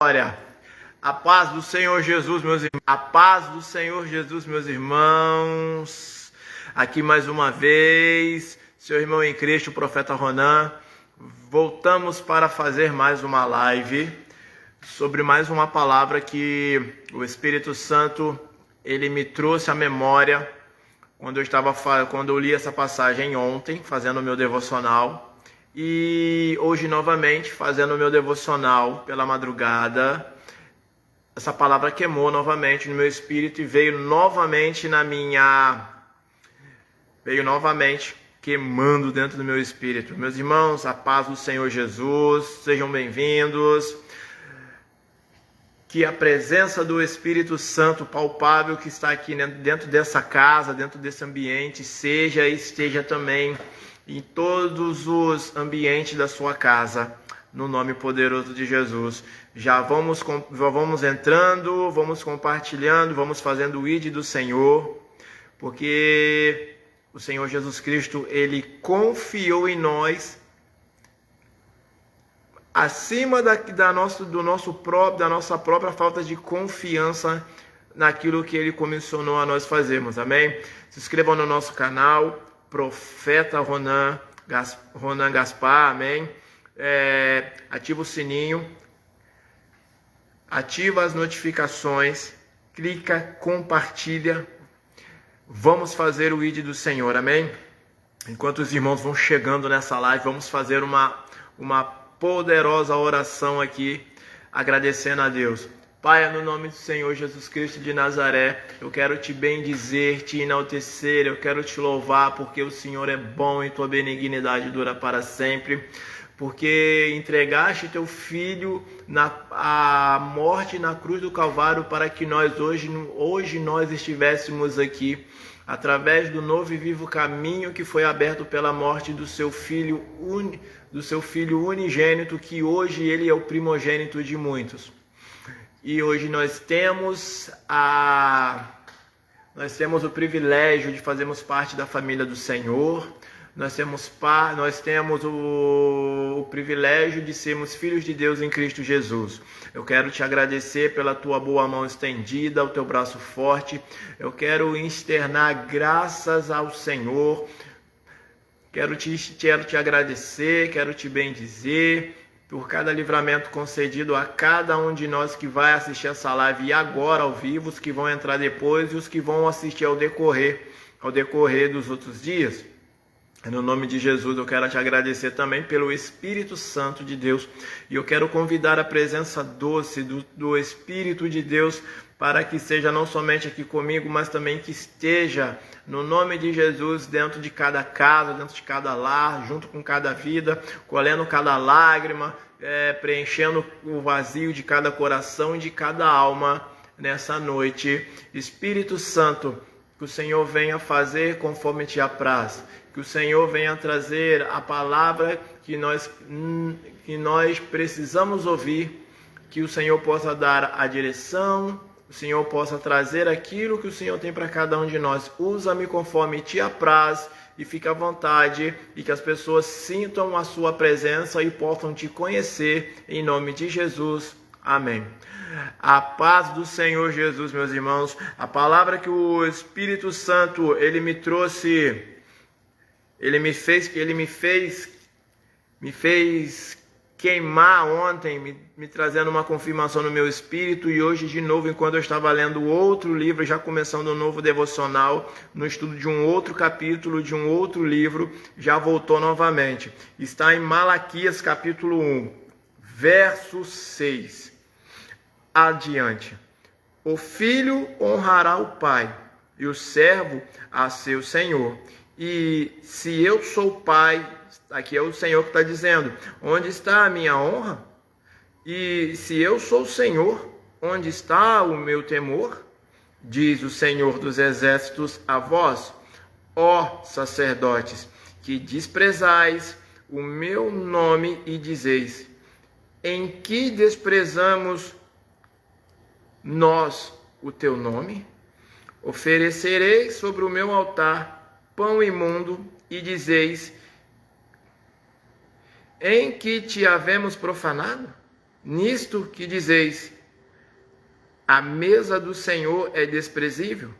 Glória. A paz do Senhor Jesus, meus irmãos. A paz do Senhor Jesus, meus irmãos. Aqui mais uma vez, seu irmão em Cristo, o profeta Ronan. Voltamos para fazer mais uma live sobre mais uma palavra que o Espírito Santo ele me trouxe à memória quando eu li essa passagem ontem, fazendo o meu devocional. E hoje novamente, fazendo o meu devocional pela madrugada, essa palavra queimou novamente no meu espírito e veio novamente queimando dentro do meu espírito. Meus irmãos, a paz do Senhor Jesus, sejam bem-vindos. Que a presença do Espírito Santo palpável que está aqui dentro dessa casa, dentro desse ambiente, esteja também em todos os ambientes da sua casa, no nome poderoso de Jesus. Já vamos entrando, vamos compartilhando, vamos fazendo o ID do Senhor, porque o Senhor Jesus Cristo, Ele confiou em nós, acima da nossa própria falta de confiança naquilo que Ele comissionou a nós fazermos, amém? Se inscrevam no nosso canal, Profeta Ronan Gaspar, amém? Ativa o sininho, ativa as notificações, clica, compartilha. Vamos fazer o ID do Senhor, amém? Enquanto os irmãos vão chegando nessa live, vamos fazer uma poderosa oração aqui, agradecendo a Deus. Pai, no nome do Senhor Jesus Cristo de Nazaré, eu quero te bendizer, te enaltecer, eu quero te louvar, porque o Senhor é bom e tua benignidade dura para sempre, porque entregaste teu Filho à morte na cruz do Calvário para que nós hoje nós estivéssemos aqui, através do novo e vivo caminho que foi aberto pela morte do seu Filho unigênito, que hoje ele é o primogênito de muitos. E hoje nós temos o privilégio de fazermos parte da família do Senhor. Nós temos o privilégio de sermos filhos de Deus em Cristo Jesus. Eu quero te agradecer pela tua boa mão estendida, o teu braço forte. Eu quero externar graças ao Senhor. Quero te agradecer, quero te bendizer por cada livramento concedido a cada um de nós que vai assistir essa live agora ao vivo, os que vão entrar depois e os que vão assistir ao decorrer dos outros dias. No nome de Jesus, eu quero te agradecer também pelo Espírito Santo de Deus. E eu quero convidar a presença doce do Espírito de Deus para que seja não somente aqui comigo, mas também que esteja, no nome de Jesus, dentro de cada casa, dentro de cada lar, junto com cada vida, colhendo cada lágrima, preenchendo o vazio de cada coração e de cada alma nessa noite. Espírito Santo, que o Senhor venha fazer conforme te apraz. Que o Senhor venha trazer a palavra que nós precisamos ouvir, que o Senhor possa dar a direção, o Senhor possa trazer aquilo que o Senhor tem para cada um de nós. Usa-me conforme te apraz e fica à vontade, e que as pessoas sintam a sua presença e possam te conhecer, em nome de Jesus. Amém. A paz do Senhor Jesus, meus irmãos. A palavra que o Espírito Santo ele me trouxe, ele me fez queimar ontem, me trazendo uma confirmação no meu espírito, e hoje de novo, enquanto eu estava lendo outro livro, já começando um novo devocional, no estudo de um outro capítulo, de um outro livro, já voltou novamente. Está em Malaquias capítulo 1, verso 6. Adiante. O filho honrará o pai, e o servo a seu senhor. E se eu sou pai, aqui é o Senhor que está dizendo, onde está a minha honra? E se eu sou o Senhor, onde está o meu temor? Diz o Senhor dos exércitos a vós, ó sacerdotes, que desprezais o meu nome e dizeis, em que desprezamos nós o teu nome? Oferecerei sobre o meu altar pão imundo, e dizeis, em que te havemos profanado? nisto que dizeis, a mesa do Senhor é desprezível?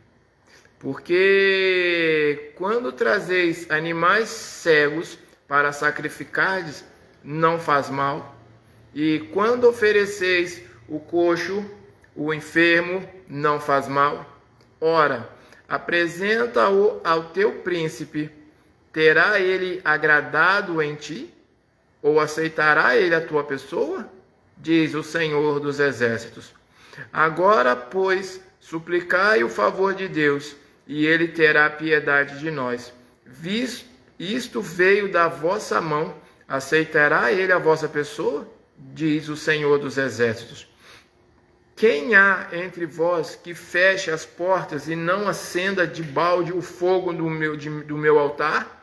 Porque quando trazeis animais cegos para sacrificardes, não faz mal. E quando ofereceis o coxo, o enfermo, não faz mal. Ora, apresenta-o ao teu príncipe. Terá ele agradado em ti? Ou aceitará ele a tua pessoa? Diz o Senhor dos Exércitos. Agora, pois, suplicai o favor de Deus, e ele terá piedade de nós. Isto veio da vossa mão, aceitará ele a vossa pessoa? Diz o Senhor dos Exércitos. Quem há entre vós que feche as portas e não acenda de balde o fogo do meu altar?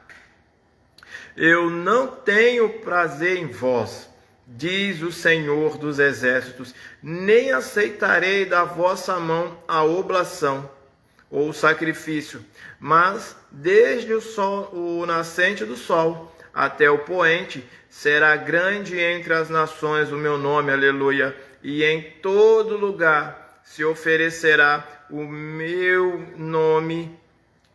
Eu não tenho prazer em vós, diz o Senhor dos Exércitos, nem aceitarei da vossa mão a oblação ou o sacrifício, mas desde o nascente do sol até o poente será grande entre as nações o meu nome, aleluia, e em todo lugar se oferecerá o meu nome,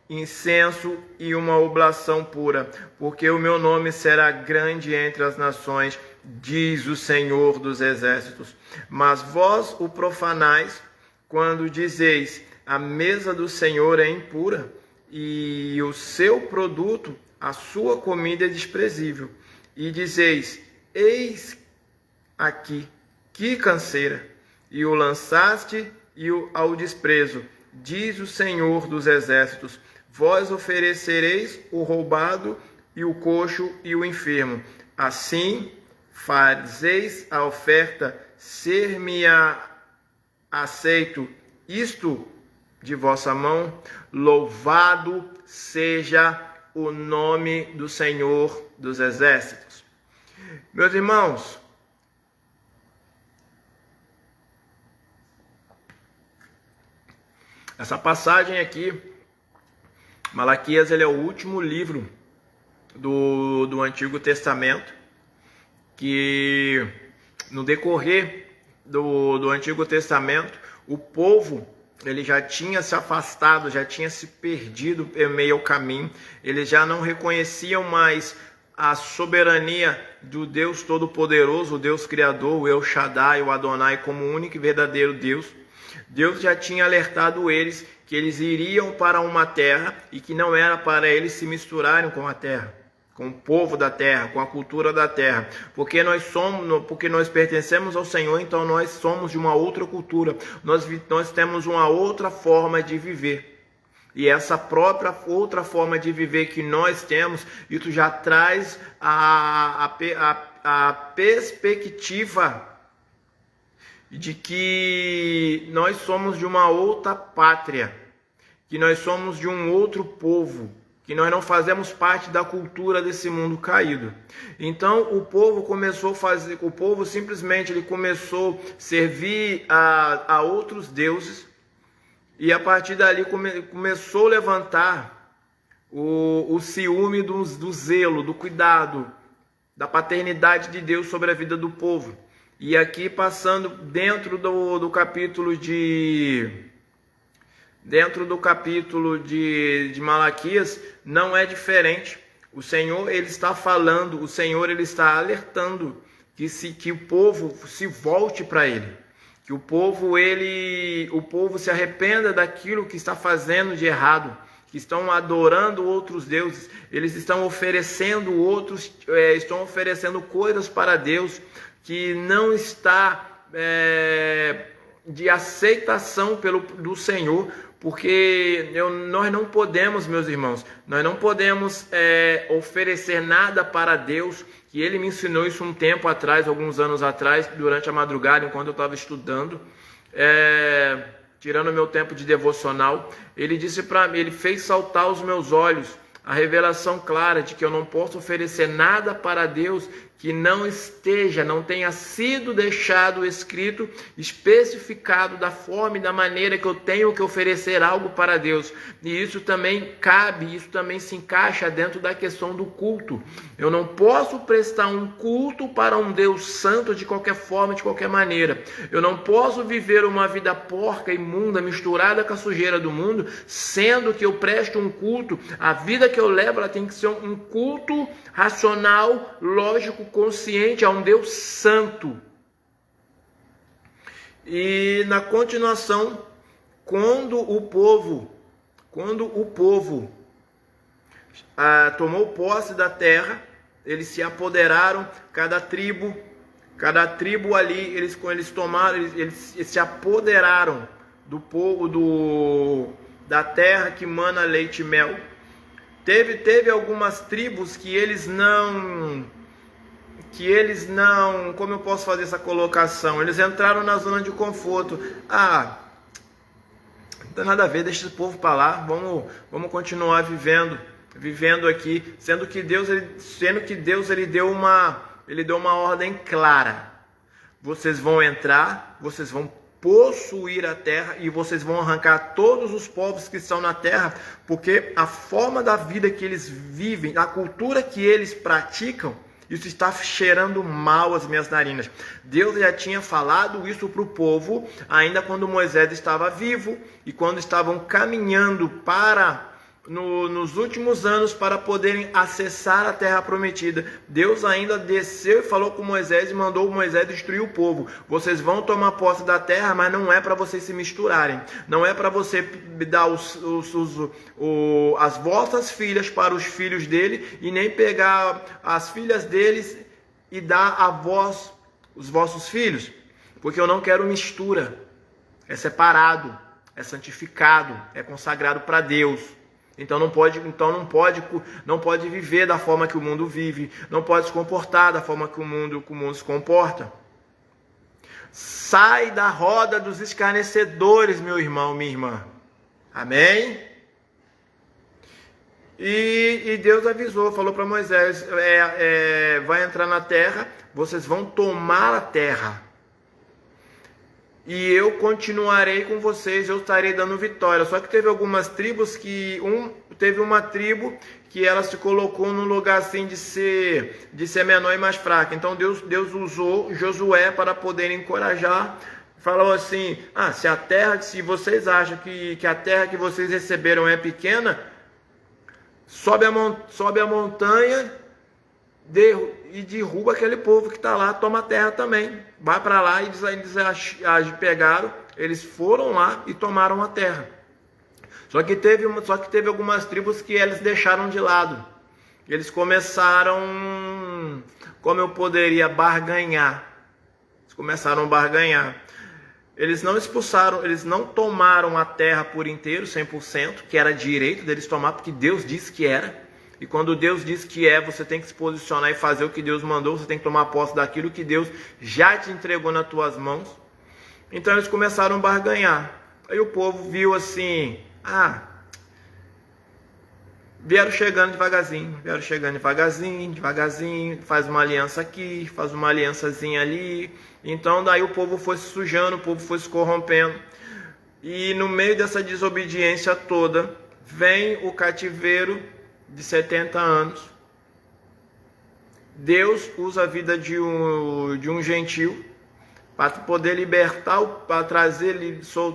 incenso e uma oblação pura, porque o meu nome será grande entre as nações, diz o Senhor dos Exércitos. Mas vós o profanais, quando dizeis, a mesa do Senhor é impura, e o seu produto, a sua comida é desprezível. E dizeis, eis aqui, que canseira, e o lançaste ao desprezo, diz o Senhor dos Exércitos. Vós oferecereis o roubado e o coxo e o enfermo. Assim fazeis a oferta, ser-me-á aceito isto de vossa mão. Louvado seja o nome do Senhor dos Exércitos. Meus irmãos, essa passagem aqui, Malaquias, ele é o último livro do Antigo Testamento, que no decorrer do Antigo Testamento, o povo ele já tinha se afastado, já tinha se perdido em meio ao caminho, eles já não reconheciam mais a soberania do Deus Todo-Poderoso, o Deus Criador, o El Shaddai, o Adonai, como o único e verdadeiro Deus. Deus já tinha alertado eles que eles iriam para uma terra e que não era para eles se misturarem com a terra, com o povo da terra, com a cultura da terra, porque nós pertencemos ao Senhor, então nós somos de uma outra cultura, nós temos uma outra forma de viver. E essa própria outra forma de viver que nós temos, isso já traz a perspectiva de que nós somos de uma outra pátria, que nós somos de um outro povo, que nós não fazemos parte da cultura desse mundo caído. Então o povo simplesmente ele começou a servir a outros deuses, e a partir dali começou a levantar o ciúme do zelo, do cuidado, da paternidade de Deus sobre a vida do povo. E aqui passando dentro do capítulo de Malaquias, não é diferente. O Senhor ele está falando, o Senhor ele está alertando que o povo se volte para ele, que o povo se arrependa daquilo que está fazendo de errado, que estão adorando outros deuses, eles estão oferecendo coisas para Deus que não está de aceitação do Senhor, porque nós não podemos, meus irmãos, nós não podemos oferecer nada para Deus, que Ele me ensinou isso um tempo atrás, alguns anos atrás, durante a madrugada, enquanto eu estava estudando, tirando o meu tempo de devocional. Ele disse para mim, ele fez saltar os meus olhos a revelação clara de que eu não posso oferecer nada para Deus que não tenha sido deixado escrito, especificado da forma e da maneira que eu tenho que oferecer algo para Deus. E isso também isso também se encaixa dentro da questão do culto. Eu não posso prestar um culto para um Deus santo de qualquer forma, de qualquer maneira. Eu não posso viver uma vida porca, imunda, misturada com a sujeira do mundo, sendo que eu presto um culto. A vida que eu levo, ela tem que ser um culto racional, lógico, consciente a um Deus santo. E na continuação, quando o povo tomou posse da terra, eles se apoderaram, cada tribo ali, eles se apoderaram do povo da terra que mana leite e mel. Teve algumas tribos que eles não, como eu posso fazer essa colocação? Eles entraram na zona de conforto. Não tem nada a ver, deixa esse povo para lá, vamos continuar vivendo aqui, sendo que Deus ele deu uma ordem clara. Vocês vão entrar, vocês vão possuir a terra e vocês vão arrancar todos os povos que estão na terra, porque a forma da vida que eles vivem, a cultura que eles praticam, isso está cheirando mal às minhas narinas. Deus já tinha falado isso para o povo, ainda quando Moisés estava vivo e quando estavam caminhando nos últimos anos para poderem acessar a terra prometida. Deus ainda desceu e falou com Moisés e mandou Moisés destruir o povo. Vocês vão tomar posse da terra, mas não é para vocês se misturarem. Não é para você dar as vossas filhas para os filhos dele e nem pegar as filhas deles e dar a vós os vossos filhos. Porque eu não quero mistura. É separado, é santificado, é consagrado para Deus. Então não pode viver da forma que o mundo vive, não pode se comportar da forma que o mundo se comporta. Sai da roda dos escarnecedores, meu irmão, minha irmã. Amém? E Deus avisou, falou para Moisés, vai entrar na terra, vocês vão tomar a terra. E eu continuarei com vocês, eu estarei dando vitória. Só que teve algumas tribos teve uma tribo que ela se colocou num lugar assim de ser menor e mais fraca. Então Deus usou Josué para poder encorajar. Falou assim, se vocês acham que a terra que vocês receberam é pequena, sobe a montanha e derruba aquele povo que está lá, toma a terra também. Vai para lá e eles pegaram, eles foram lá e tomaram a terra. Só que teve algumas tribos que eles deixaram de lado. Eles começaram, como eu poderia, barganhar. Eles começaram a barganhar. Eles não expulsaram, eles não tomaram a terra por inteiro, 100%, que era direito deles tomar, porque Deus disse que era. E quando Deus diz que você tem que se posicionar e fazer o que Deus mandou, você tem que tomar posse daquilo que Deus já te entregou nas tuas mãos. Então eles começaram a barganhar. Aí o povo viu assim, vieram chegando devagarzinho, faz uma aliança aqui, faz uma aliançazinha ali. Então daí o povo foi se sujando, o povo foi se corrompendo. E no meio dessa desobediência toda, vem o cativeiro de 70 anos. Deus usa a vida de um gentil para poder libertar,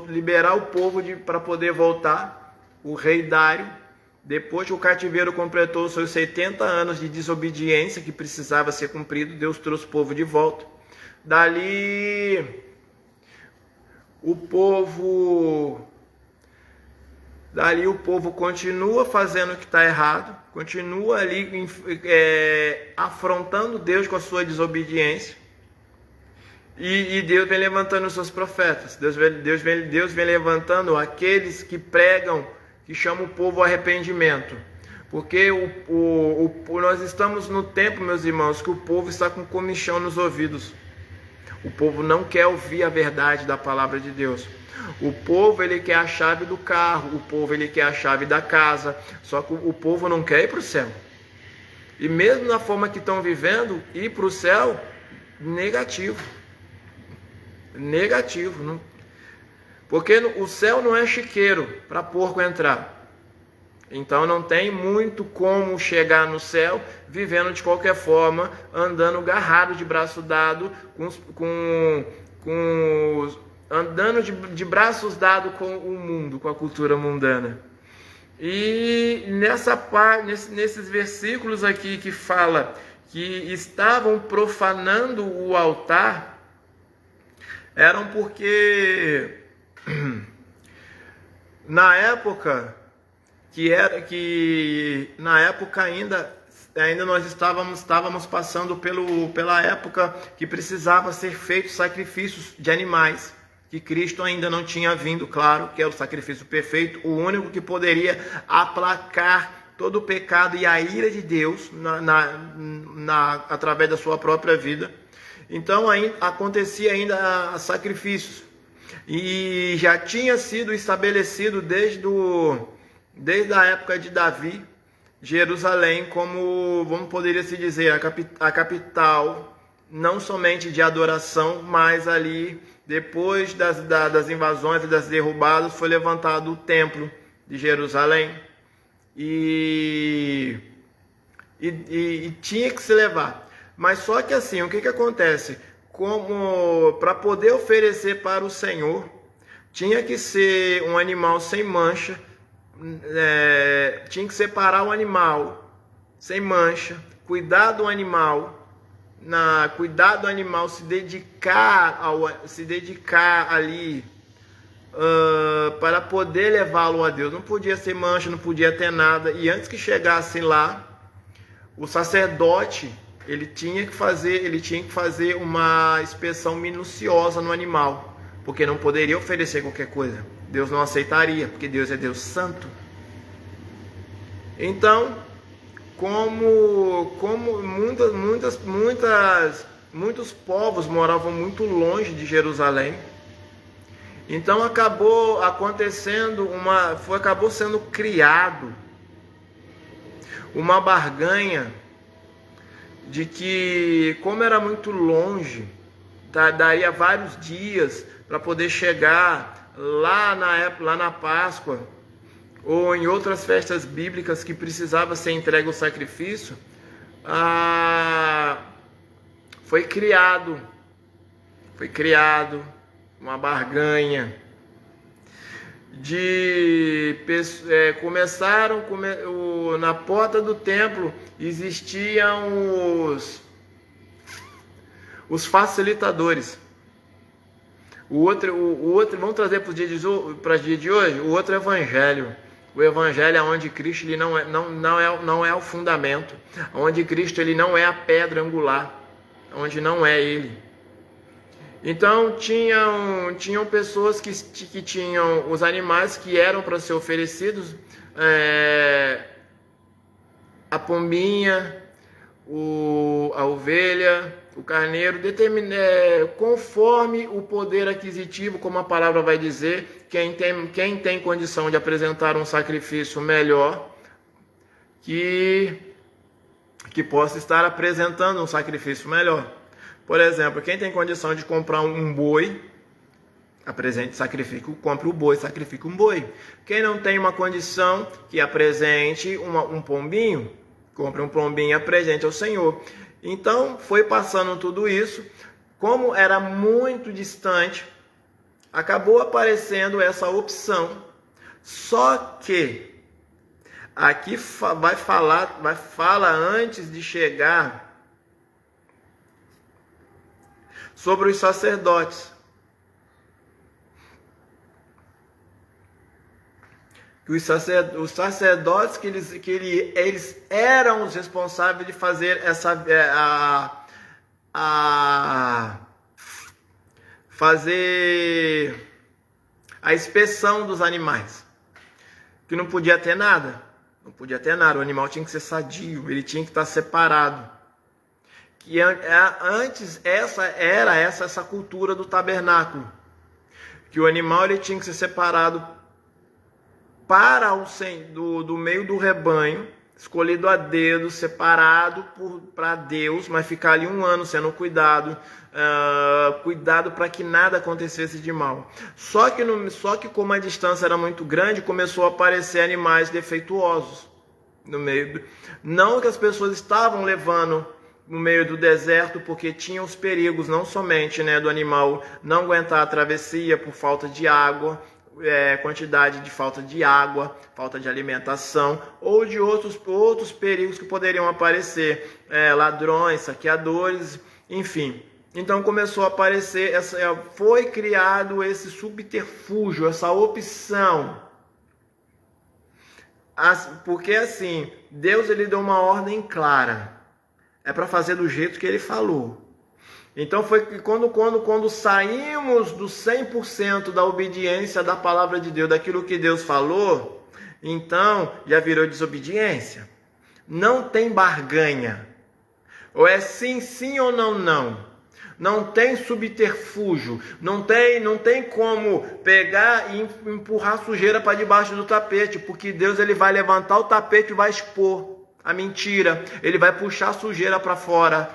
liberar o povo para poder voltar. O rei Dário, depois que o cativeiro completou seus 70 anos de desobediência que precisava ser cumprido, Deus trouxe o povo de volta. Dali o povo continua fazendo o que está errado, continua ali afrontando Deus com a sua desobediência. E Deus vem levantando os seus profetas. Deus vem levantando aqueles que pregam, que chamam o povo ao arrependimento. Porque nós estamos no tempo, meus irmãos, que o povo está com comichão nos ouvidos. O povo não quer ouvir a verdade da palavra de Deus. O povo ele quer a chave do carro, o povo ele quer a chave da casa, só que o povo não quer ir para o céu. E mesmo na forma que estão vivendo, ir para o céu, negativo. Negativo. Não? Porque o céu não é chiqueiro para porco entrar. Então não tem muito como chegar no céu vivendo de qualquer forma, andando agarrado de braço dado, andando de braços dados com o mundo, com a cultura mundana. E nesses versículos aqui que fala que estavam profanando o altar, eram porque na época ainda nós estávamos passando pela época que precisava ser feitos sacrifícios de animais, que Cristo ainda não tinha vindo, claro, que é o sacrifício perfeito, o único que poderia aplacar todo o pecado e a ira de Deus através da sua própria vida. Então acontecia ainda sacrifícios, e já tinha sido estabelecido desde a época de Davi, Jerusalém como, poderia se dizer, a capital, não somente de adoração, mas ali, depois das invasões e das derrubadas, foi levantado o templo de Jerusalém, e tinha que se levar. Mas só que assim, o que acontece? Como para poder oferecer para o Senhor, tinha que ser um animal sem mancha, tinha que separar o animal sem mancha, cuidar do animal, se dedicar ali para poder levá-lo a Deus. Não podia ser mancha, não podia ter nada. E antes que chegasse lá, o sacerdote ele tinha que fazer uma inspeção minuciosa no animal, porque não poderia oferecer qualquer coisa. Deus não aceitaria, porque Deus é Deus santo. Então, como muitos povos moravam muito longe de Jerusalém, então acabou sendo criado uma barganha de que, como era muito longe, daria vários dias para poder chegar lá na Páscoa, ou em outras festas bíblicas que precisava ser entregue o sacrifício, foi criado uma barganha na porta do templo existiam os facilitadores. O outro, vamos trazer para o dia de hoje, o outro evangelho. O evangelho é onde Cristo ele não é o fundamento, onde Cristo ele não é a pedra angular, onde não é ele. Então tinham pessoas que tinham os animais que eram para ser oferecidos, a pombinha, a ovelha, o carneiro, conforme o poder aquisitivo, como a palavra vai dizer, quem tem condição de apresentar um sacrifício melhor, que possa estar apresentando um sacrifício melhor. Por exemplo, quem tem condição de comprar um boi, compre o boi, sacrifique um boi. Quem não tem uma condição, que apresente um pombinho, compre um pombinho e apresente ao Senhor. Então, foi passando tudo isso, como era muito distante, acabou aparecendo essa opção. Só que aqui vai falar antes de chegar sobre os sacerdotes. Os sacerdotes que eles eram os responsáveis de fazer fazer a inspeção dos animais, que não podia ter nada, o animal tinha que ser sadio, ele tinha que estar separado. Que antes essa cultura do tabernáculo, que o animal ele tinha que ser separado do meio do rebanho, escolhido a dedo, separado para Deus, mas ficar ali 1 ano sendo cuidado para que nada acontecesse de mal. Só que como a distância era muito grande, começou a aparecer animais defeituosos no meio. Não que as pessoas estavam levando no meio do deserto, porque tinha os perigos, não somente, né, do animal não aguentar a travessia por falta de água, quantidade de falta de água, falta de alimentação, ou de outros perigos que poderiam aparecer, ladrões, saqueadores, enfim. Então começou a aparecer, foi criado esse subterfúgio, essa opção. Porque assim, Deus ele deu uma ordem clara. É para fazer do jeito que ele falou. Então foi que quando saímos do 100% da obediência da palavra de Deus, daquilo que Deus falou, então já virou desobediência. Não tem barganha. Ou é sim, sim ou não, não. Não tem subterfúgio. Não tem como pegar e empurrar sujeira para debaixo do tapete, porque Deus ele vai levantar o tapete e vai expor a mentira, ele vai puxar a sujeira para fora.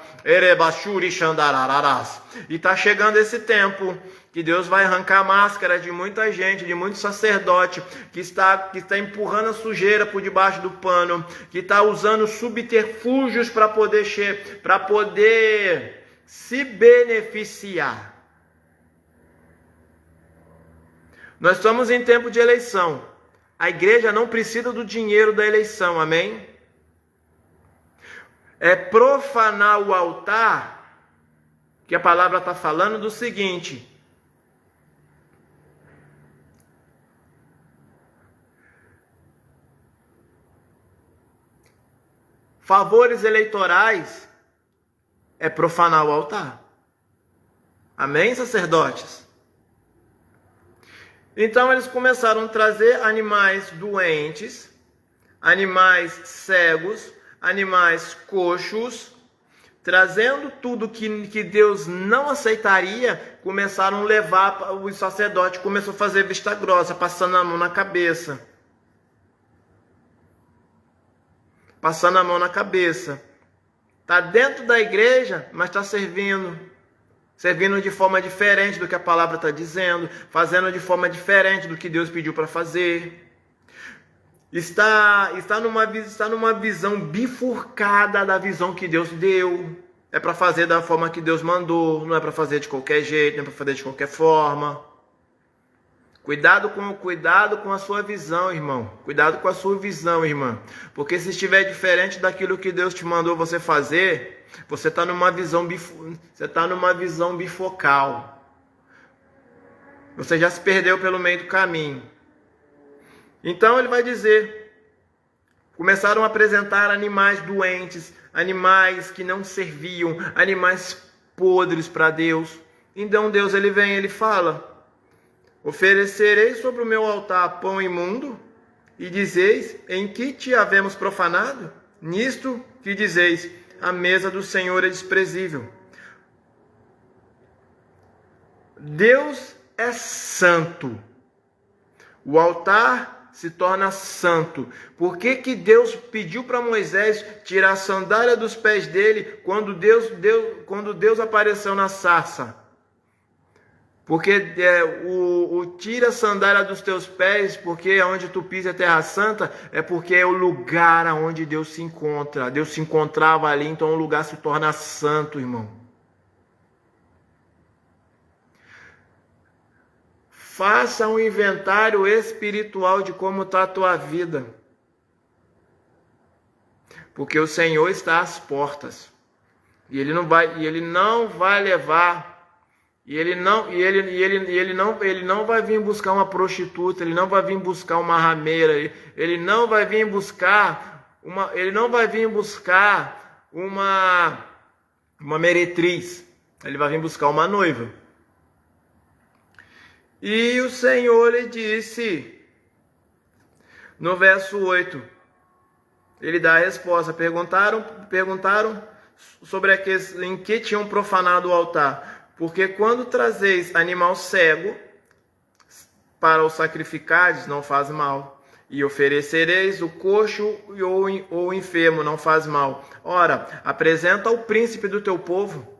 E está chegando esse tempo que Deus vai arrancar a máscara de muita gente, de muito sacerdote que está empurrando a sujeira por debaixo do pano, que está usando subterfúgios para poder se beneficiar. Nós estamos em tempo de eleição. A igreja não precisa do dinheiro da eleição, amém? É profanar o altar, que a palavra está falando do seguinte: favores eleitorais é profanar o altar. Amém, sacerdotes? Então eles começaram a trazer animais doentes, animais cegos, animais coxos, trazendo tudo que Deus não aceitaria. Começaram a levar, o sacerdote começou a fazer vista grossa, passando a mão na cabeça. Passando a mão na cabeça. Está dentro da igreja, mas está servindo de forma diferente do que a palavra está dizendo, fazendo de forma diferente do que Deus pediu para fazer. Está numa visão bifurcada da visão que Deus deu. É para fazer da forma que Deus mandou, não é para fazer de qualquer jeito, não é para fazer de qualquer forma. Cuidado com a sua visão, irmão. Cuidado com a sua visão, irmã. Porque se estiver diferente daquilo que Deus te mandou você fazer, você está numa visão bifocal. Você já se perdeu pelo meio do caminho. Então ele vai dizer, começaram a apresentar animais doentes, animais que não serviam, animais podres para Deus. Então Deus ele vem, ele fala: oferecerei sobre o meu altar pão imundo, e dizeis, em que te havemos profanado? Nisto que dizeis, a mesa do Senhor é desprezível. Deus é santo. O altar se torna santo. Por que Deus pediu para Moisés tirar a sandália dos pés dele quando Deus apareceu na sarça? Porque tira a sandália dos teus pés, porque onde tu pisa é terra santa, é porque é o lugar onde Deus se encontra. Deus se encontrava ali, então o lugar se torna santo, irmão. Faça um inventário espiritual de como está a tua vida. Porque o Senhor está às portas. E Ele não vai levar. E ele não vai vir buscar uma prostituta, ele não vai vir buscar uma rameira, ele não vai vir buscar uma meretriz, ele vai vir buscar uma noiva. E o Senhor lhe disse, no verso 8, ele dá a resposta. Perguntaram sobre em que tinham profanado o altar. Porque quando trazeis animal cego para o sacrificardes, não faz mal. e oferecereis o coxo ou o enfermo, não faz mal. Ora, apresenta o príncipe do teu povo.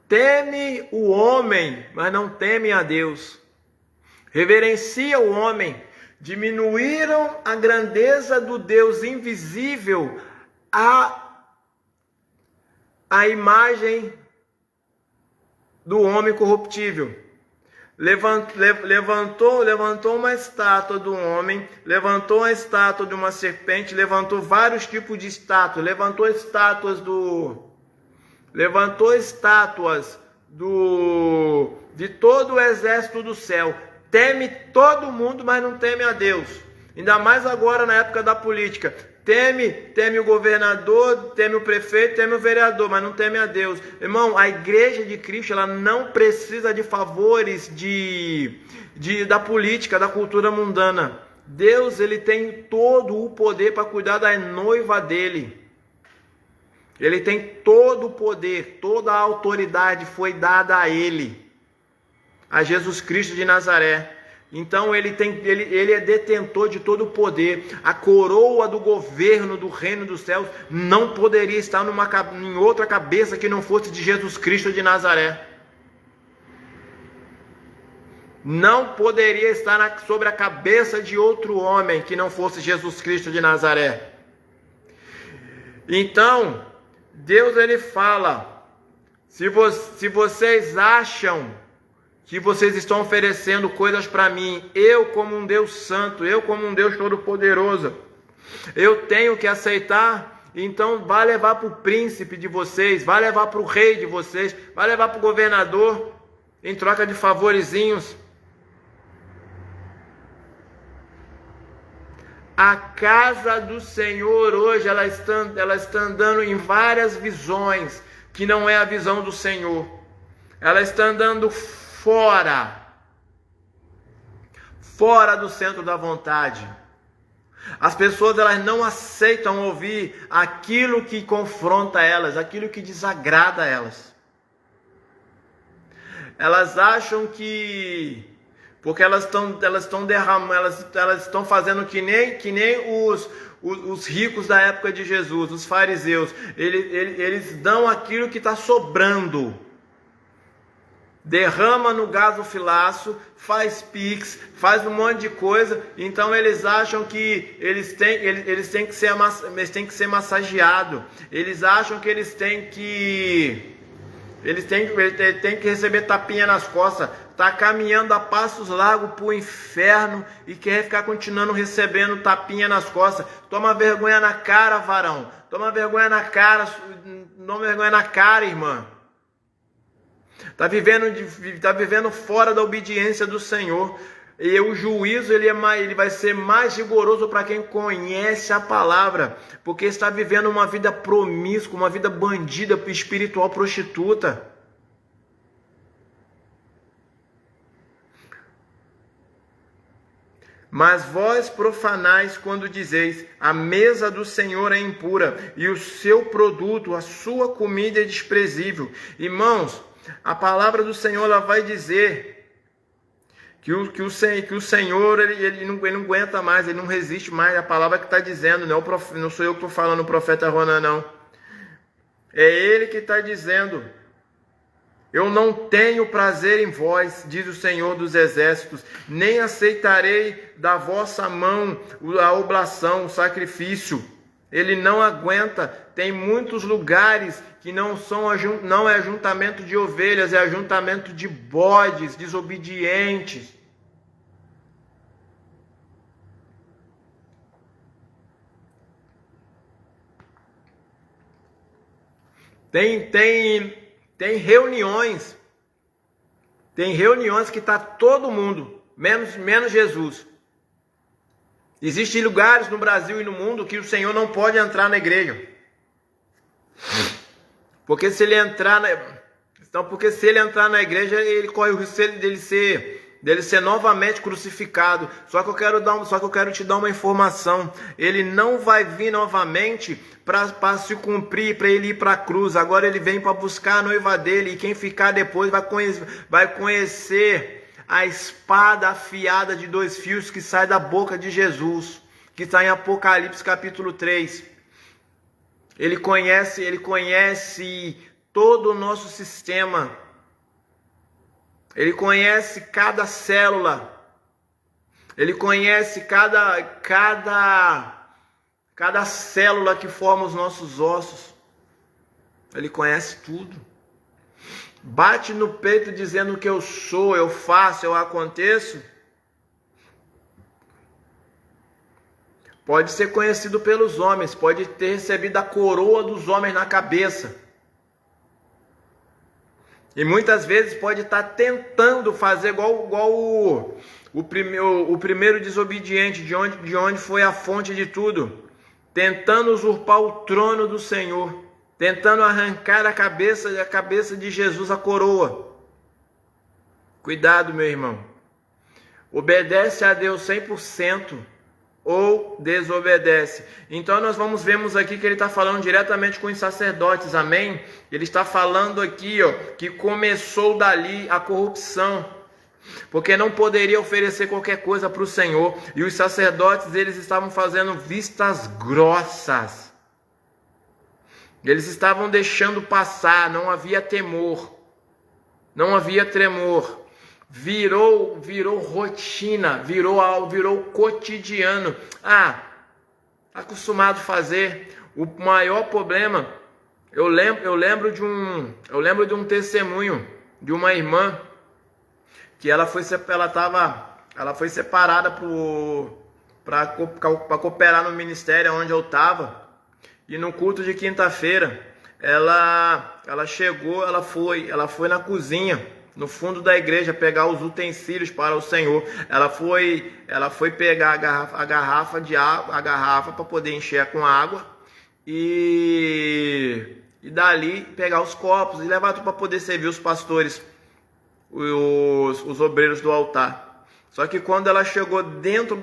Teme o homem, mas não teme a Deus. Reverencia o homem. Diminuíram a grandeza do Deus invisível à imagem do homem corruptível. Levantou uma estátua do homem, levantou a estátua de uma serpente, levantou vários tipos de estátuas, levantou estátuas de todo o exército do céu. Teme todo mundo, mas não teme a Deus. Ainda mais agora na época da política. Teme o governador, teme o prefeito, teme o vereador, mas não teme a Deus. Irmão, a igreja de Cristo, ela não precisa de favores da política, da cultura mundana. Deus, ele tem todo o poder para cuidar da noiva dele. Ele tem todo o poder, toda a autoridade foi dada a ele, a Jesus Cristo de Nazaré. Então ele é detentor de todo o poder. A coroa do governo do reino dos céus não poderia estar em outra cabeça que não fosse de Jesus Cristo de Nazaré. Não poderia estar sobre a cabeça de outro homem que não fosse Jesus Cristo de Nazaré. Então, Deus, ele fala, se vocês acham que vocês estão oferecendo coisas para mim, eu como um Deus santo, eu como um Deus todo-poderoso, eu tenho que aceitar, então vai levar para o príncipe de vocês, vai levar para o rei de vocês, vai levar para o governador, em troca de favorezinhos. A casa do Senhor hoje, ela está andando em várias visões, que não é a visão do Senhor. Ela está andando fora do centro da vontade. As pessoas, elas não aceitam ouvir aquilo que confronta elas, aquilo que desagrada elas. Elas acham que porque elas estão derramando, elas estão fazendo que nem os ricos da época de Jesus, os fariseus. Eles dão aquilo que está sobrando. Derrama no gasofilaço, faz pix, faz um monte de coisa. Então eles acham que eles têm que ser massageados. Eles acham que eles têm que receber tapinha nas costas. Está caminhando a passos largos para o inferno e quer ficar continuando recebendo tapinha nas costas. Toma vergonha na cara, varão. Toma vergonha na cara, irmã. Está vivendo fora da obediência do Senhor. E o juízo ele vai ser mais rigoroso para quem conhece a palavra, porque está vivendo uma vida promíscua, uma vida bandida, espiritual, prostituta. Mas vós profanais quando dizeis, a mesa do Senhor é impura, e o seu produto, a sua comida é desprezível. Irmãos, a palavra do Senhor, ela vai dizer que o Senhor, ele não aguenta mais, ele não resiste mais. A palavra que está dizendo, não sou eu que estou falando, o profeta Ronan, não. É ele que está dizendo. Eu não tenho prazer em vós, diz o Senhor dos Exércitos, nem aceitarei da vossa mão a oblação, o sacrifício. Ele não aguenta. Tem muitos lugares que não é ajuntamento de ovelhas, é ajuntamento de bodes desobedientes. Tem reuniões que está todo mundo, menos Jesus. Existem lugares no Brasil e no mundo que o Senhor não pode entrar na igreja. Porque se ele entrar na igreja, ele corre o risco dele ser novamente crucificado. Só que eu quero te dar uma informação. Ele não vai vir novamente para se cumprir, para ele ir para a cruz. Agora ele vem para buscar a noiva dele, e quem ficar depois vai conhecer a espada afiada de 2 fios que sai da boca de Jesus, que está em Apocalipse capítulo 3. Ele conhece todo o nosso sistema. Ele conhece cada célula. Ele conhece cada célula que forma os nossos ossos. Ele conhece tudo. Bate no peito dizendo que eu sou, eu faço, eu aconteço. Pode ser conhecido pelos homens, pode ter recebido a coroa dos homens na cabeça. E muitas vezes pode estar tentando fazer igual o primeiro desobediente, de onde foi a fonte de tudo. Tentando usurpar o trono do Senhor. Tentando arrancar a cabeça de Jesus, a coroa. Cuidado, meu irmão. Obedece a Deus 100% ou desobedece. Então nós vemos aqui que ele está falando diretamente com os sacerdotes, amém? Ele está falando aqui, que começou dali a corrupção, porque não poderia oferecer qualquer coisa para o Senhor, e os sacerdotes, eles estavam fazendo vistas grossas, eles estavam deixando passar, não havia temor, não havia tremor. Virou rotina, virou cotidiano. Acostumado a fazer. O maior problema, eu lembro de um testemunho de uma irmã que ela foi separada para cooperar no ministério onde eu estava. E no culto de quinta-feira, ela foi na cozinha, no fundo da igreja, pegar os utensílios para o Senhor. Ela foi pegar a garrafa para poder encher com água e dali pegar os copos e levar tudo para poder servir os pastores, os obreiros do altar. Só que quando ela chegou dentro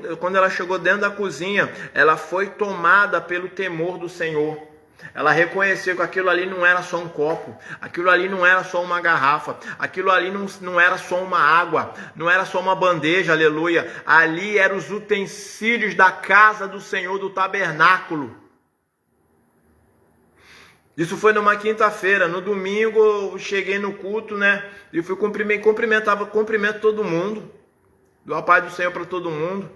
da cozinha, ela foi tomada pelo temor do Senhor. Ela reconheceu que aquilo ali não era só um copo, aquilo ali não era só uma garrafa, aquilo ali não era só uma água, não era só uma bandeja, aleluia. Ali eram os utensílios da casa do Senhor, do tabernáculo. Isso foi numa quinta-feira. No domingo eu cheguei no culto, né? E fui cumprimento todo mundo, dou a paz do Senhor para todo mundo.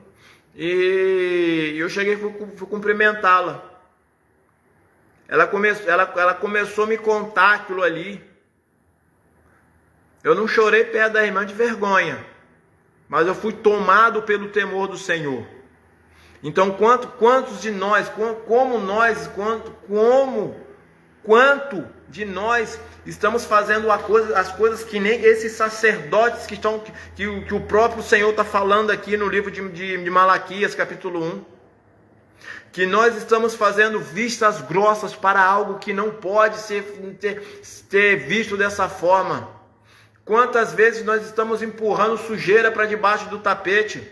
E eu cheguei e fui cumprimentá-la. Ela começou a me contar aquilo ali. Eu não chorei perto da irmã de vergonha, mas eu fui tomado pelo temor do Senhor. Então, quanto de nós estamos fazendo as coisas que nem esses sacerdotes que o próprio Senhor está falando aqui no livro de Malaquias, capítulo 1. Que nós estamos fazendo vistas grossas para algo que não pode ter visto dessa forma. Quantas vezes nós estamos empurrando sujeira para debaixo do tapete?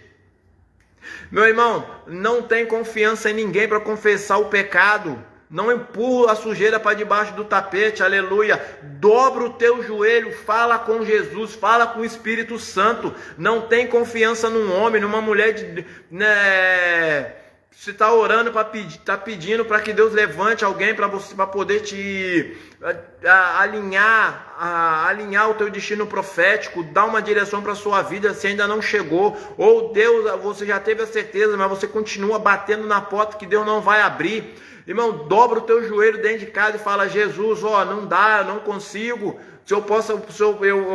Meu irmão, não tem confiança em ninguém para confessar o pecado. Não empurra a sujeira para debaixo do tapete, aleluia. Dobra o teu joelho, fala com Jesus, fala com o Espírito Santo. Não tem confiança num homem, numa mulher Você está orando, está pedindo para que Deus levante alguém para poder te alinhar o teu destino profético, dar uma direção para a sua vida se ainda não chegou. Ou Deus, você já teve a certeza, mas você continua batendo na porta que Deus não vai abrir. Irmão, dobra o teu joelho dentro de casa e fala: Jesus, não dá, eu não consigo. Eu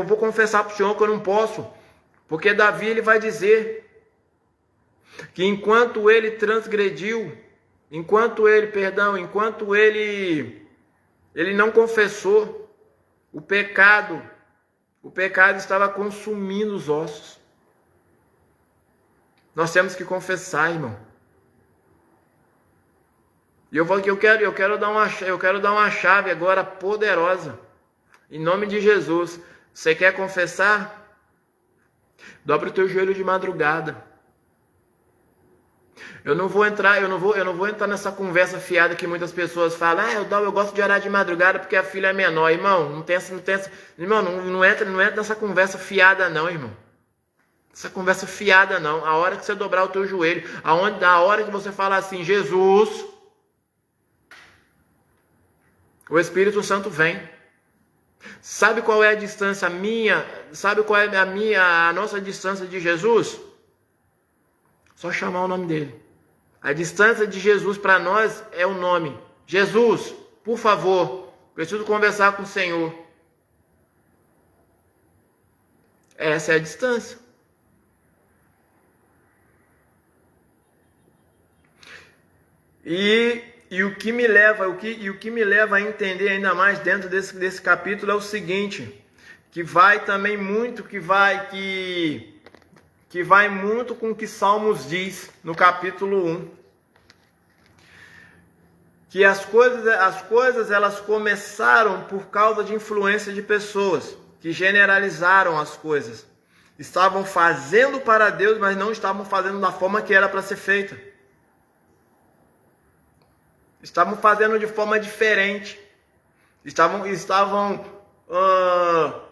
vou confessar para o Senhor que eu não posso. Porque Davi, ele vai dizer que enquanto ele transgrediu, enquanto ele não confessou, o pecado estava consumindo os ossos. Nós temos que confessar, irmão. E eu quero dar uma chave agora poderosa, em nome de Jesus. Você quer confessar? Dobra o teu joelho de madrugada. Eu não vou entrar nessa conversa fiada que muitas pessoas falam: eu gosto de orar de madrugada porque a filha é menor. Irmão, não entra nessa conversa fiada não, irmão. Essa conversa fiada não. A hora que você dobrar o teu joelho, a hora que você falar assim, Jesus, o Espírito Santo vem. Sabe qual é a distância minha? Sabe qual é a nossa distância de Jesus? Só chamar o nome dele. A distância de Jesus para nós é o nome. Jesus, por favor, preciso conversar com o Senhor. Essa é a distância. E o que me leva a entender ainda mais dentro desse capítulo é o seguinte, que vai muito com o que Salmos diz no capítulo 1. Que as coisas elas começaram por causa de influência de pessoas que generalizaram as coisas. Estavam fazendo para Deus, mas não estavam fazendo da forma que era para ser feita. Estavam fazendo de forma diferente. Estavam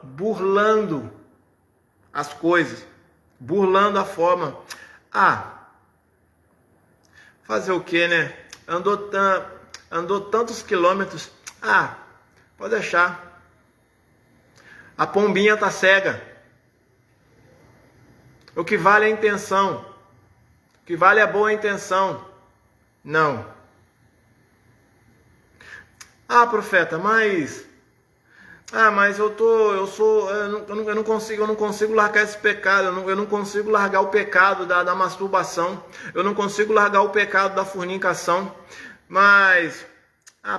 burlando as coisas. Burlando a forma. Fazer o quê, né? Andou tantos quilômetros. Pode deixar. A pombinha tá cega. O que vale é a intenção. O que vale é a boa intenção. Não. Profeta, mas eu não consigo largar esse pecado, eu não consigo largar o pecado da masturbação, eu não consigo largar o pecado da fornicação,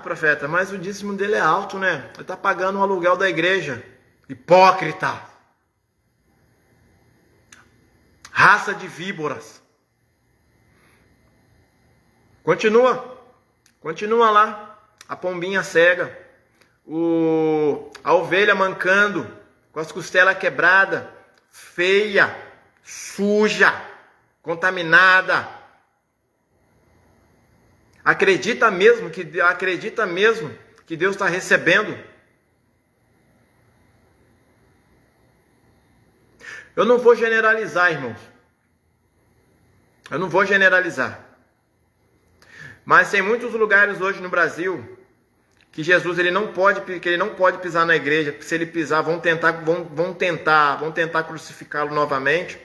profeta, mas o dízimo dele é alto, né? Ele está pagando o aluguel da igreja. Hipócrita! Raça de víboras! Continua lá. A pombinha cega, a ovelha mancando, com as costelas quebradas, feia, suja, contaminada. Acredita mesmo que Deus está recebendo? Eu não vou generalizar, irmãos. Eu não vou generalizar. Mas tem muitos lugares hoje no Brasil que Jesus ele não pode pisar na igreja, porque se ele pisar vão tentar crucificá-lo novamente.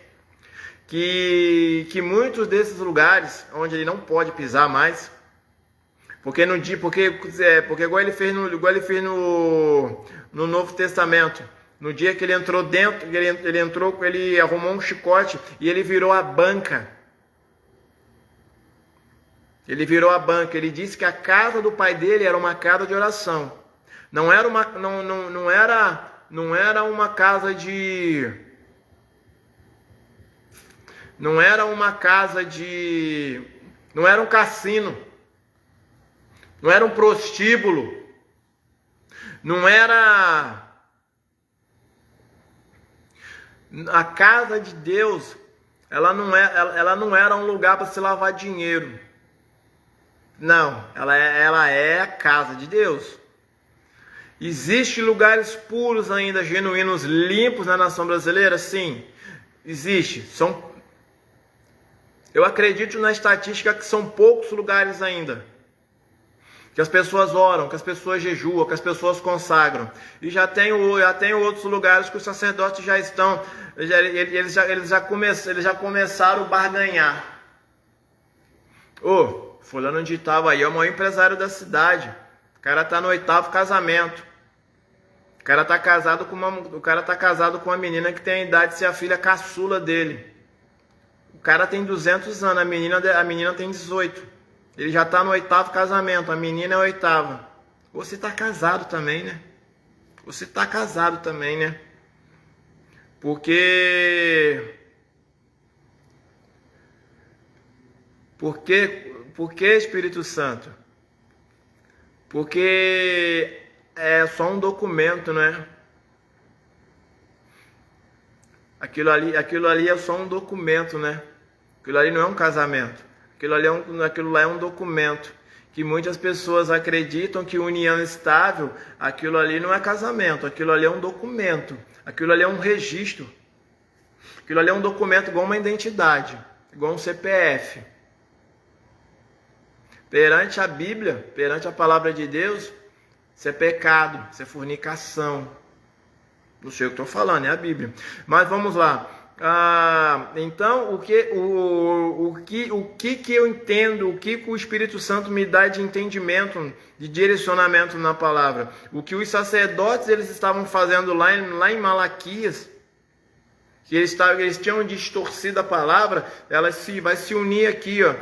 Que muitos desses lugares onde ele não pode pisar mais, porque igual ele fez no Novo Testamento, no dia que ele entrou dentro, ele arrumou um chicote e ele virou a banca. Ele virou a banca. Ele disse que a casa do pai dele era uma casa de oração. Não era uma casa de... Não era um cassino. Não era um prostíbulo. Não era... A casa de Deus, ela não era um lugar para se lavar dinheiro. Não, ela é a casa de Deus. Existem lugares puros ainda, genuínos, limpos na nação brasileira? Sim, existe. Eu acredito na estatística que são poucos lugares ainda. Que as pessoas oram, que as pessoas jejuam, que as pessoas consagram. E já tem outros lugares que os sacerdotes já estão, eles já começaram a barganhar. Fulano de tal aí é o maior empresário da cidade. O cara tá no 8º casamento. O cara tá casado com uma menina que tem a idade de ser a filha caçula dele. O cara tem 200 anos, a menina tem 18. Ele já tá no 8º casamento, a menina é a 8ª. Você tá casado também, né? Por que Espírito Santo? Porque é só um documento, né? Aquilo ali é só um documento, né? Aquilo ali não é um casamento. Aquilo lá é um documento. Que muitas pessoas acreditam que união estável, aquilo ali não é casamento. Aquilo ali é um documento. Aquilo ali é um registro. Aquilo ali é um documento igual uma identidade, igual um CPF. Perante a Bíblia, perante a palavra de Deus, isso é pecado, isso é fornicação. Não sei o que estou falando, é a Bíblia. Mas vamos lá. Então, o que eu entendo, o que o Espírito Santo me dá de entendimento, de direcionamento na palavra? O que os sacerdotes eles estavam fazendo lá em Malaquias, que eles tinham distorcido a palavra, vai se unir aqui, ó,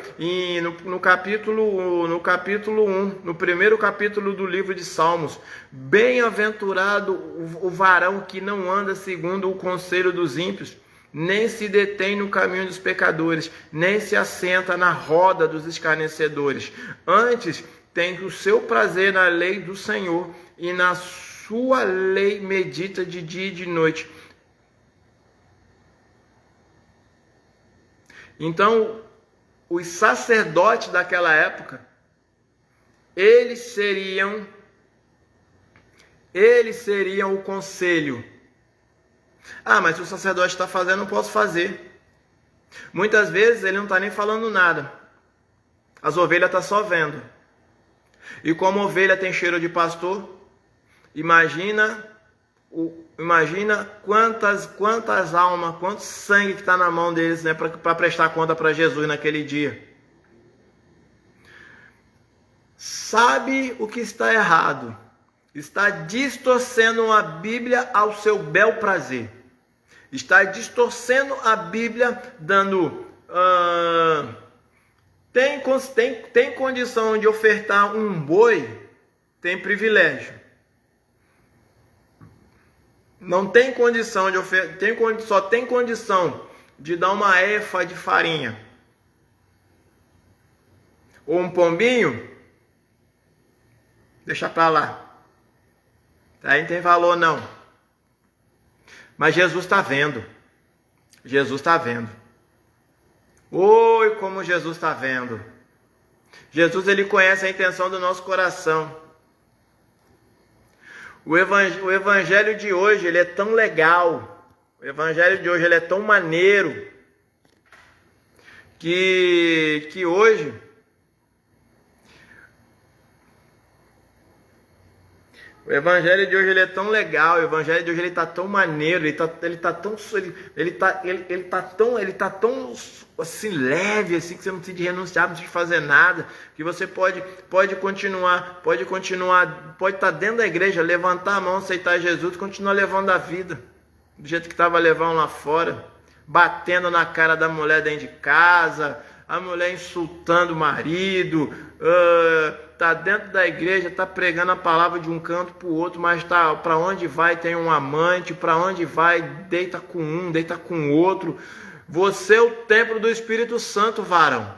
no capítulo 1, no primeiro capítulo do livro de Salmos. Bem-aventurado o varão que não anda segundo o conselho dos ímpios, nem se detém no caminho dos pecadores, nem se assenta na roda dos escarnecedores. Antes, tem o seu prazer na lei do Senhor, e na sua lei medita de dia e de noite. Então, os sacerdotes daquela época, eles seriam o conselho. Mas se o sacerdote está fazendo, não posso fazer. Muitas vezes ele não está nem falando nada. As ovelhas estão só vendo. E como ovelha tem cheiro de pastor, imagina quantas almas, quanto sangue que está na mão deles, né, para prestar conta para Jesus naquele dia. Sabe o que está errado? Está distorcendo a Bíblia ao seu bel prazer. Está distorcendo a Bíblia, dando... Tem condição de ofertar um boi, tem privilégio. Não tem condição de ofertar, só tem condição de dar uma efa de farinha. Ou um pombinho, deixa para lá. Aí não tem valor não. Mas Jesus está vendo. Jesus está vendo. Oi, como Jesus está vendo. Jesus, ele conhece a intenção do nosso coração. O evangelho de hoje, ele é tão legal. O evangelho de hoje, ele é tão maneiro. Que hoje... O evangelho de hoje ele é tão legal, o evangelho de hoje ele tá tão maneiro, ele tá tão assim leve assim que você não precisa renunciar, não precisa fazer nada, que você pode continuar, pode estar dentro da igreja, levantar a mão, aceitar Jesus e continuar levando a vida do jeito que estava levando lá fora, batendo na cara da mulher dentro de casa, a mulher insultando o marido, tá dentro da igreja, tá pregando a palavra de um canto para o outro, mas tá para onde vai tem um amante, para onde vai deita com um, deita com o outro. Você é o templo do Espírito Santo, varão.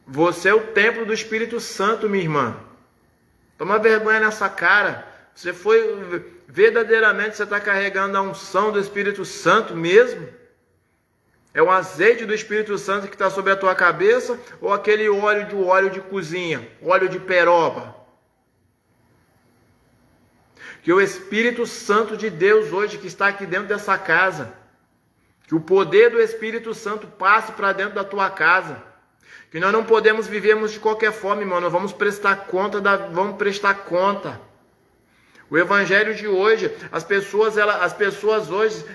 Você é o templo do Espírito Santo, minha irmã. Toma vergonha nessa cara. Você foi verdadeiramente, você está carregando a unção do Espírito Santo mesmo? É o azeite do Espírito Santo que está sobre a tua cabeça ou aquele óleo de cozinha, óleo de peroba? Que o Espírito Santo de Deus hoje que está aqui dentro dessa casa, que o poder do Espírito Santo passe para dentro da tua casa. Que nós não podemos vivermos de qualquer forma, irmão. Nós vamos prestar conta. O evangelho de hoje, as pessoas hoje,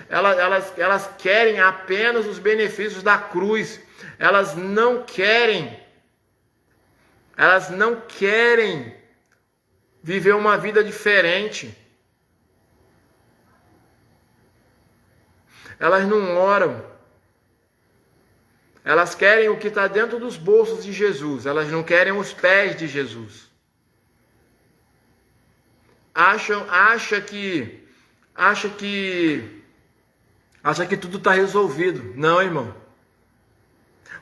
elas querem apenas os benefícios da cruz. Elas não querem viver uma vida diferente. Elas não oram. Elas querem o que está dentro dos bolsos de Jesus. Elas não querem os pés de Jesus. Acha que tudo está resolvido. Não, irmão.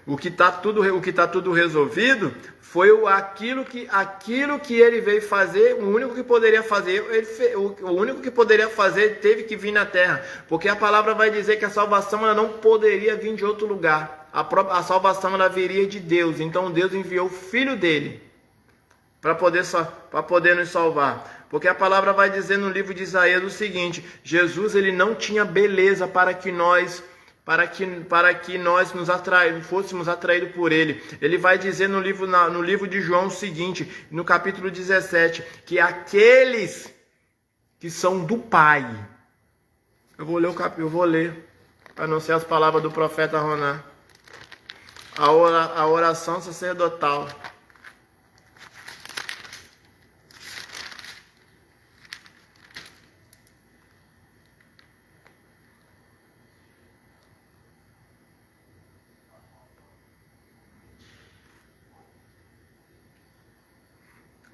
O que está tudo resolvido foi aquilo que ele veio fazer. O único que poderia fazer, teve que vir na terra, porque a palavra vai dizer que a salvação ela não poderia vir de outro lugar. A salvação ela viria de Deus. Então Deus enviou o Filho dele para poder nos salvar. Porque a palavra vai dizer no livro de Isaías o seguinte: Jesus ele não tinha beleza para que nós fôssemos atraídos por ele. Ele vai dizer no livro de João o seguinte, no capítulo 17, que aqueles que são do Pai. Eu vou ler para não ser as palavras do profeta Ronan. A oração sacerdotal.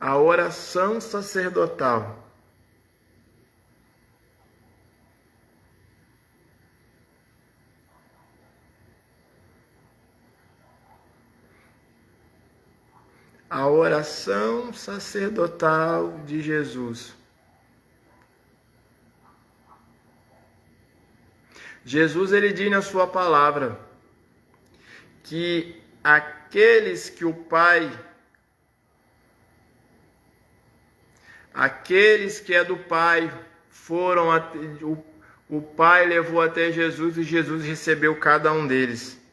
A oração sacerdotal. A oração sacerdotal de Jesus. Jesus ele diz na sua palavra que aqueles que é do Pai o Pai levou até Jesus e Jesus recebeu cada um deles.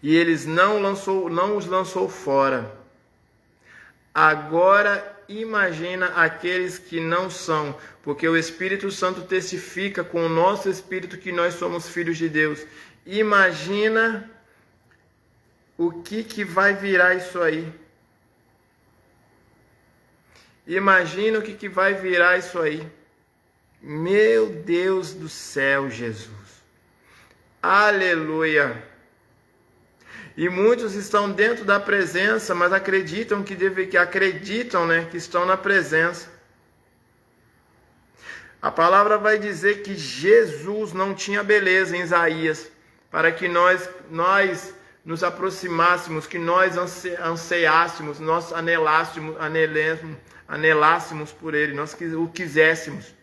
E eles não os lançou fora. Agora imagina aqueles que não são, porque o Espírito Santo testifica com o nosso espírito que nós somos filhos de Deus. Imagina o que vai virar isso aí. Imagina o que vai virar isso aí. Meu Deus do céu, Jesus. Aleluia. E muitos estão dentro da presença, mas acreditam que estão na presença. A palavra vai dizer que Jesus não tinha beleza em Isaías, para que nós nos aproximássemos, que nós anseiássemos, nós anelássemos por ele, nós o quiséssemos.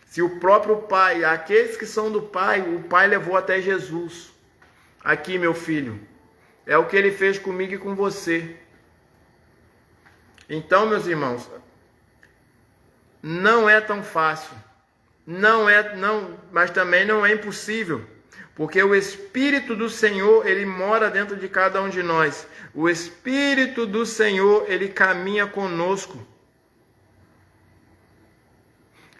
Se o próprio Pai, aqueles que são do Pai, o Pai levou até Jesus. Aqui, meu filho, é o que ele fez comigo e com você. Então, meus irmãos, não é tão fácil. Mas também não é impossível. Porque o Espírito do Senhor, ele mora dentro de cada um de nós. O Espírito do Senhor, ele caminha conosco.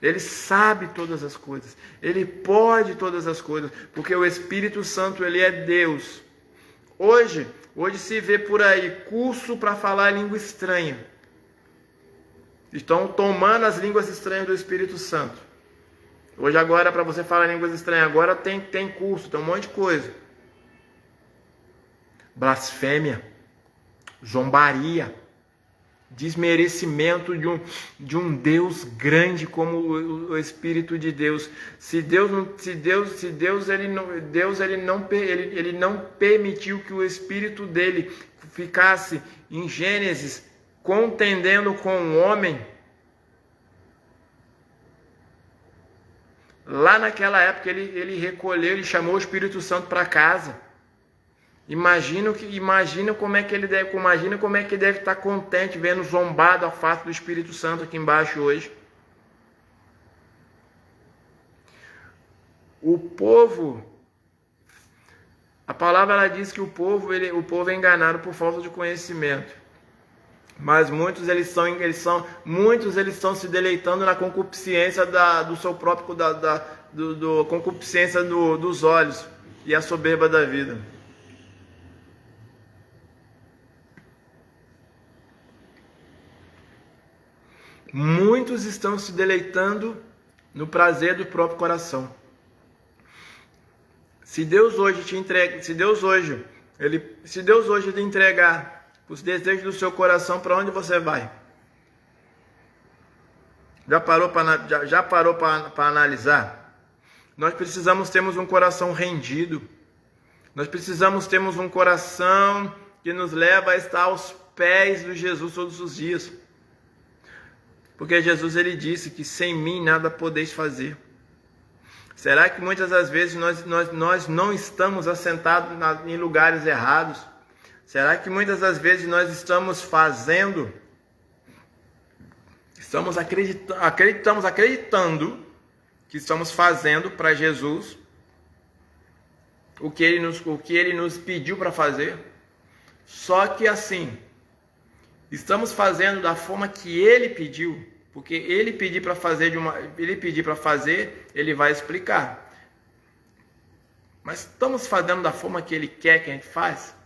Ele sabe todas as coisas. Ele pode todas as coisas. Porque o Espírito Santo, ele é Deus. Hoje se vê por aí curso para falar língua estranha. Estão tomando as línguas estranhas do Espírito Santo. Hoje agora, para você falar línguas estranhas, agora tem curso, tem um monte de coisa. Blasfêmia, zombaria, desmerecimento de um Deus grande como o Espírito de Deus. Deus não permitiu que o Espírito dele ficasse em Gênesis contendendo com o homem. Lá naquela época ele recolheu, ele chamou o Espírito Santo para casa. Imagina como é que ele deve estar contente vendo zombado a face do Espírito Santo aqui embaixo hoje. O povo, a palavra ela diz que o povo é enganado por falta de conhecimento. Mas muitos eles estão se deleitando na concupiscência do seu próprio concupiscência dos olhos e a soberba da vida. Muitos estão se deleitando no prazer do próprio coração. Se Deus hoje te entregar os desejos do seu coração, para onde você vai? Já parou para analisar? Nós precisamos termos um coração rendido. Nós precisamos termos um coração que nos leva a estar aos pés de Jesus todos os dias. Porque Jesus ele disse que sem mim nada podeis fazer. Será que muitas das vezes nós não estamos assentados em lugares errados? Será que muitas das vezes nós estamos fazendo estamos acreditando que estamos fazendo para Jesus o que ele nos pediu para fazer. Só que assim, estamos fazendo da forma que ele pediu, porque ele pedir para fazer, ele vai explicar. Mas estamos fazendo da forma que ele quer que a gente faça?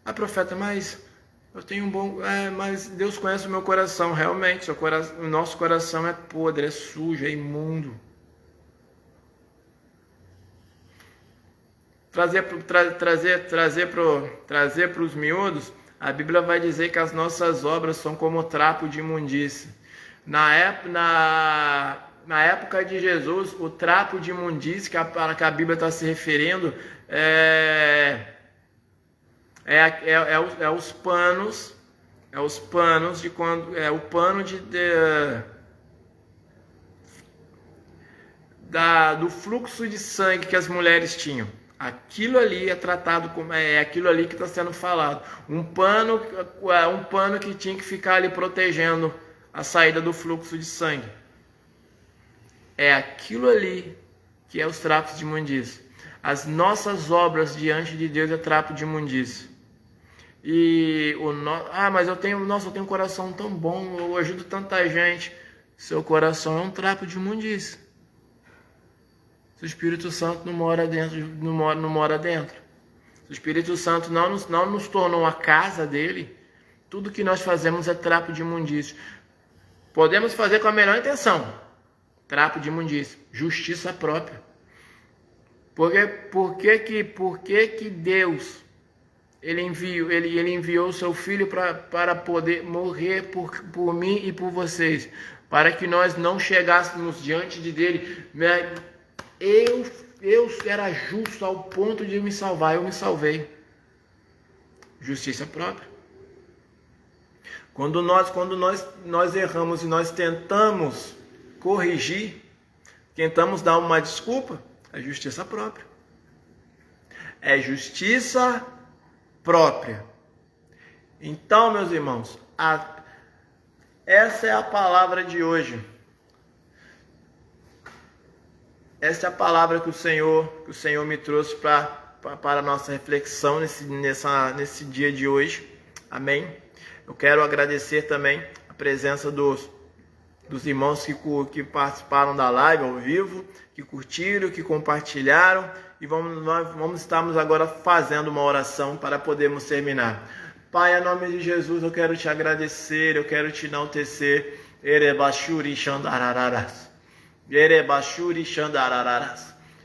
Ah, profeta, mas eu tenho um bom... mas Deus conhece o meu coração. Realmente, o nosso coração é podre, é sujo, é imundo. Trazer para os miúdos, a Bíblia vai dizer que as nossas obras são como trapo de imundícia. Na época de Jesus, o trapo de imundícia que a Bíblia está se referindo os panos, de quando o pano do fluxo de sangue que as mulheres tinham. Aquilo ali é tratado como aquilo ali que está sendo falado. Um pano que tinha que ficar ali protegendo a saída do fluxo de sangue. É aquilo ali que é os trapos de imundícia. As nossas obras diante de Deus é trapo de imundícia. Mas eu tenho um coração tão bom, eu ajudo tanta gente. Seu coração é um trapo de imundícia. Se o Espírito Santo não mora dentro. Se o Espírito Santo não nos tornou a casa dele, tudo que nós fazemos é trapo de imundícia. Podemos fazer com a melhor intenção. Trapo de imundícia. Justiça própria. Por que Deus ele enviou o seu Filho para poder morrer por mim e por vocês? Para que nós não chegássemos diante dele... Eu era justo ao ponto de me salvar, eu me salvei. Justiça própria. Quando nós erramos e nós tentamos corrigir, tentamos dar uma desculpa, é justiça própria. É justiça própria. Então, meus irmãos, essa é a palavra de hoje. Essa é a palavra que o Senhor me trouxe para a nossa reflexão nesse dia de hoje. Amém? Eu quero agradecer também a presença dos irmãos que participaram da live ao vivo, que curtiram, que compartilharam. E estamos agora fazendo uma oração para podermos terminar. Pai, em nome de Jesus, eu quero te agradecer, eu quero te enaltecer. Erebashuri Xandarararas.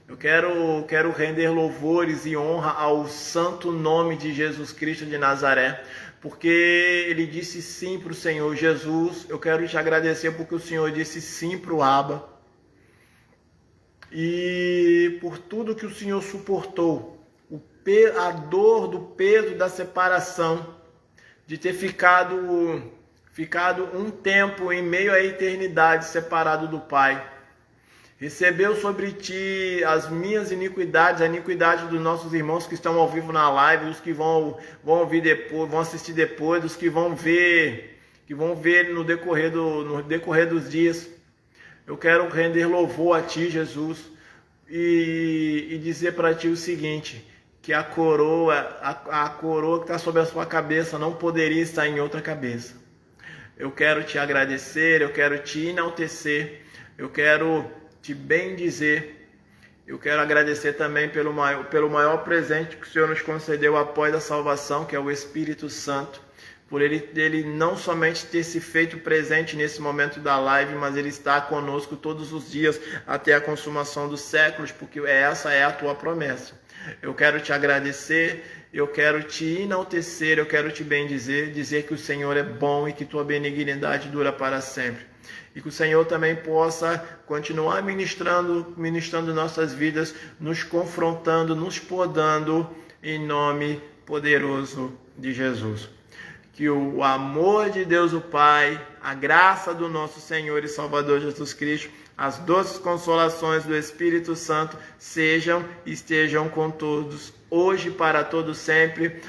Eu quero render louvores e honra ao santo nome de Jesus Cristo de Nazaré, porque ele disse sim para o Senhor. Jesus, eu quero te agradecer porque o Senhor disse sim para o Abba, e por tudo que o Senhor suportou, a dor do peso da separação, de ter ficado um tempo em meio à eternidade separado do Pai. Recebeu sobre ti as minhas iniquidades, a iniquidade dos nossos irmãos que estão ao vivo na live, os que vão ouvir depois, vão assistir depois, os que vão ver no decorrer dos dias. Eu quero render louvor a ti, Jesus, e dizer para ti o seguinte, que a coroa que está sobre a sua cabeça não poderia estar em outra cabeça. Eu quero te agradecer, eu quero te enaltecer, eu quero te bendizer. Eu quero agradecer também pelo maior presente que o Senhor nos concedeu após a salvação, que é o Espírito Santo, por ele não somente ter se feito presente nesse momento da live, mas ele está conosco todos os dias até a consumação dos séculos, porque essa é a tua promessa. Eu quero te agradecer, eu quero te enaltecer, eu quero te bendizer, dizer que o Senhor é bom e que tua benignidade dura para sempre. E que o Senhor também possa continuar ministrando nossas vidas, nos confrontando, nos podando, em nome poderoso de Jesus. Que o amor de Deus o Pai, a graça do nosso Senhor e Salvador Jesus Cristo, as doces consolações do Espírito Santo estejam com todos, hoje e para todos sempre.